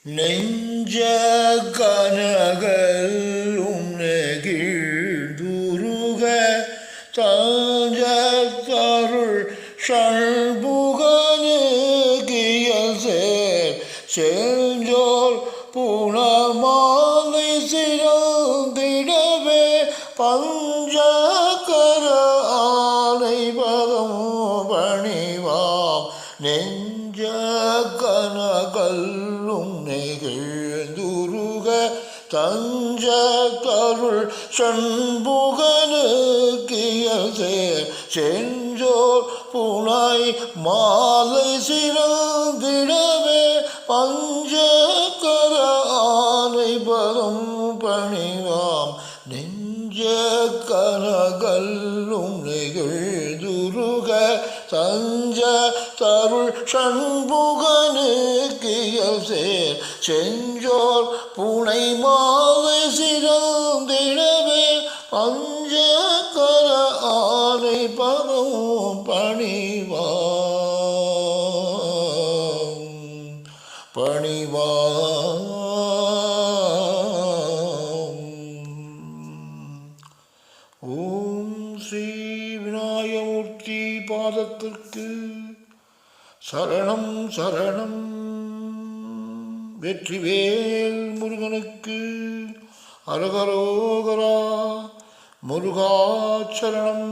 நெஞ்ச கனகலும் நெகிழ்துருக தஞ்சத்தருள் சண்புகனுகியல் சேர் செஞ்சோர் புனமாலை சிறந்திடவே பஞ்சகர ஆலை பதம் பணிவாம் நெஞ்ச கனகல்லும் நெகிழ்ந்துருக தஞ்சத்தருள் சண்புகனுக்கியல் சேர் செஞ்சோர் புனை மாலை சிறந்திடவே பஞ்சகர ஆலை பதம் பணிவாம் நெஞ்ச கனகல்லும் நெகிழ்துருக தஞ்ச தருள் சண்புகனுக்கியல் சேர் செஞ்சோர் புனை மாலை சிறந்திடவே பஞ்சகர ஆலை பதம் பணிவாம் ஓம் ஸ்ரீ விநாயகமூர்த்தி பாதத்திற்கு சரணம் சரணம். வெற்றிவேல் முருகனுக்கு அரகரோகரா. முருகாச்சரணம்.